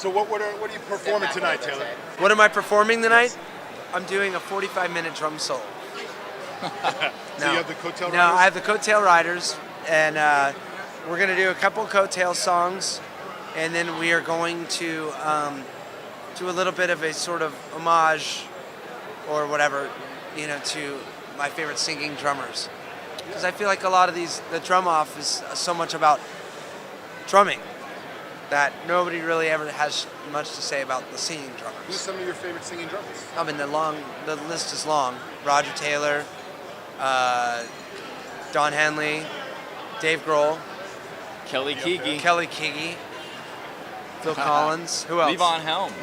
So what are you performing tonight, Taylor? What am I performing tonight? I'm doing a 45-minute drum solo. So you have the coattail riders? No, I have the coattail riders, and we're going to do a couple coattail songs, and then we are going to do a little bit of a sort of homage or whatever, to my favorite singing drummers. Because I feel like a lot of the drum off is so much about drumming that nobody really ever has much to say about the singing drummers. Who's some of your favorite singing drummers? I mean, the list is long. Roger Taylor, Don Henley, Dave Grohl, Kelly Keegy, Phil Collins. Who else? Levon Helm.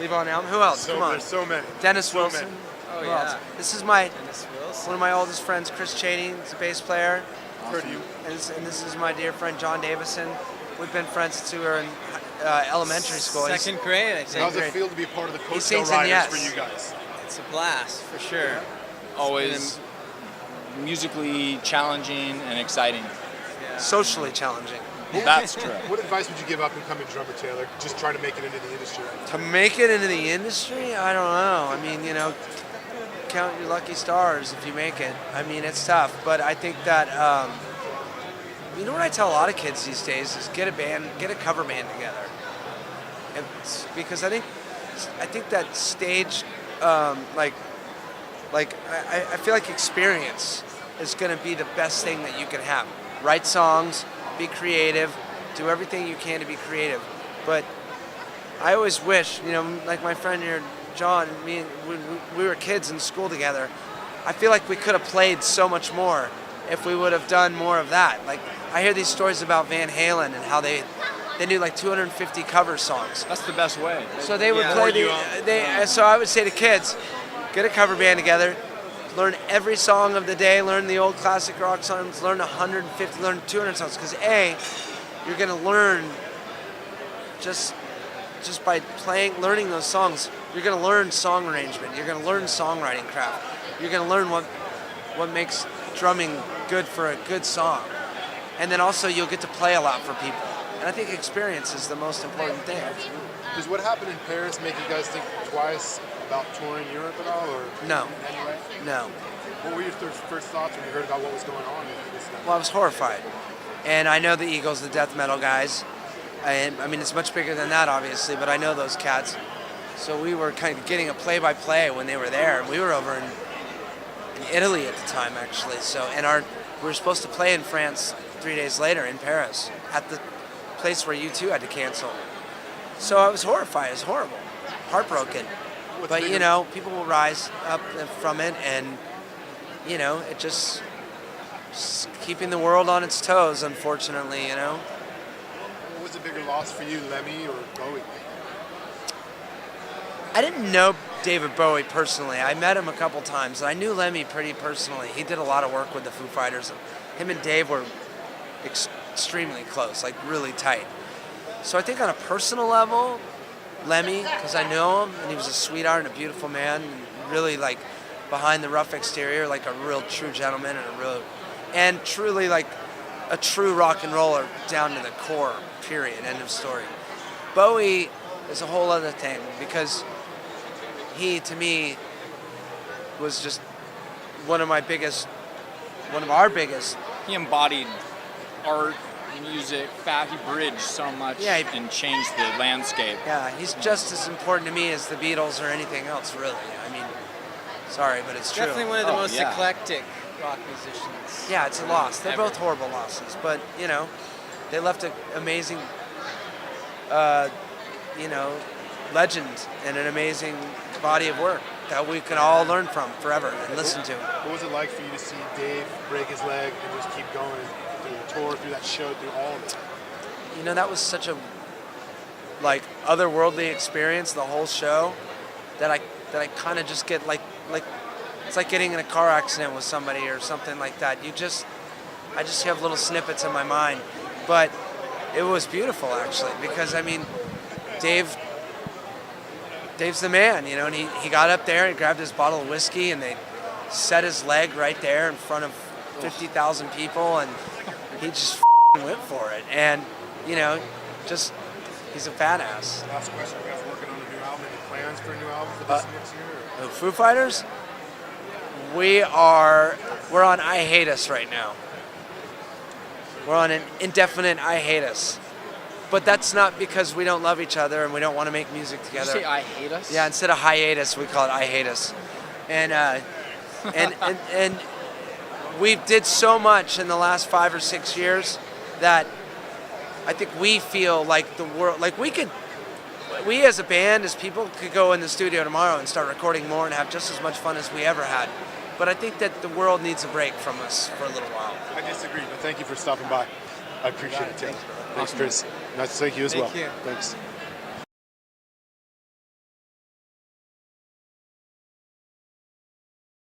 Who else? Come on. There's so many. Dennis Wilson. many. Oh, Who yeah. else? This is Dennis Wilson. one of my oldest friends, Chris Cheney. He's a bass player. Heard of you. And this is my dear friend, John Davison. We've been friends since we were in elementary school. Second grade, I think. How's it great. feel to be part of the coattail sings in riders Yes. for you guys? It's a blast, for sure. Always musically challenging and exciting. Yeah. Socially challenging. That's true. What advice would you give up and coming drummer, Taylor? Just trying to make it into the industry. To make it into the industry, I don't know. I mean, count your lucky stars if you make it. I mean, it's tough, but I think that what I tell a lot of kids these days is get a cover band together. Because I think that stage, I feel like experience is going to be the best thing that you can have. Write songs, be creative, do everything you can to be creative. But I always wish, like my friend here, John, me, we were kids in school together. I feel like we could have played so much more if we would have done more of that. Like, I hear these stories about Van Halen and how they knew like 250 cover songs. That's the best way. So they would Yeah. play so I would say to kids, get a cover band together, learn every song of the day, learn the old classic rock songs, learn 150, learn 200 songs. Because you're going to learn just by learning those songs, you're going to learn song arrangement. You're going to learn songwriting craft. You're going to learn what makes drumming good for a good song. And then also you'll get to play a lot for people. And I think experience is the most important thing. Does what happened in Paris make you guys think twice about touring Europe at all, or No. in any way? No. What were your first thoughts when you heard about what was going on in this Well, I was horrified. And I know the Eagles, the death metal guys. I mean, it's much bigger than that, obviously, but I know those cats. So we were kind of getting a play-by-play when they were there. We were over in Italy at the time, actually. So, we were supposed to play in France 3 days later in Paris at the place where U2 had to cancel. So I was horrified. It was horrible, heartbroken. But people will rise up from it, and it just keeping the world on its toes. Unfortunately, What was a bigger loss for you, Lemmy or Bowie? I didn't know David Bowie personally. I met him a couple times. I knew Lemmy pretty personally. He did a lot of work with the Foo Fighters. Him and Dave were extremely close, like really tight. So I think on a personal level, Lemmy, because I know him, and he was a sweetheart and a beautiful man, and really like behind the rough exterior, like a real true gentleman and truly like a true rock and roller down to the core, period, end of story. Bowie is a whole other thing, because he, to me, was just one of our biggest. He embodied art, music, he bridged so much and changed the landscape. Yeah, he's just as important to me as the Beatles or anything else, really. I mean, sorry, but it's true. Definitely one of the most yeah. eclectic rock musicians. Yeah, it's a loss. They're Ever. both horrible losses, but they left an amazing, legend and an amazing body of work that we can all learn from forever and listen to. What was it like for you to see Dave break his leg and just keep going through the tour, through that show, through all of it? That was such a otherworldly experience, the whole show, that I kind of just get like it's like getting in a car accident with somebody or something like that. I just have little snippets in my mind, but it was beautiful actually, because I mean, Dave's the man, and he got up there and grabbed his bottle of whiskey and they set his leg right there in front of 50,000 people, and he just went for it. And, just He's a badass. Last question: you guys working on a new album? Any plans for a new album for this next year? The Foo Fighters? We're on I Hate Us right now. We're on an indefinite I Hate Us. But that's not because we don't love each other and we don't want to make music Did together. you say I hate us? Yeah, instead of hiatus, we call it I Hate Us. And and we did so much in the last 5 or 6 years that I think we feel like the world, like we as a band, as people could go in the studio tomorrow and start recording more and have just as much fun as we ever had. But I think that the world needs a break from us for a little while. I disagree, but thank you for stopping by. I appreciate it, Tim. Thanks, Chris. Nice to thank you as well. Thank you. Thanks.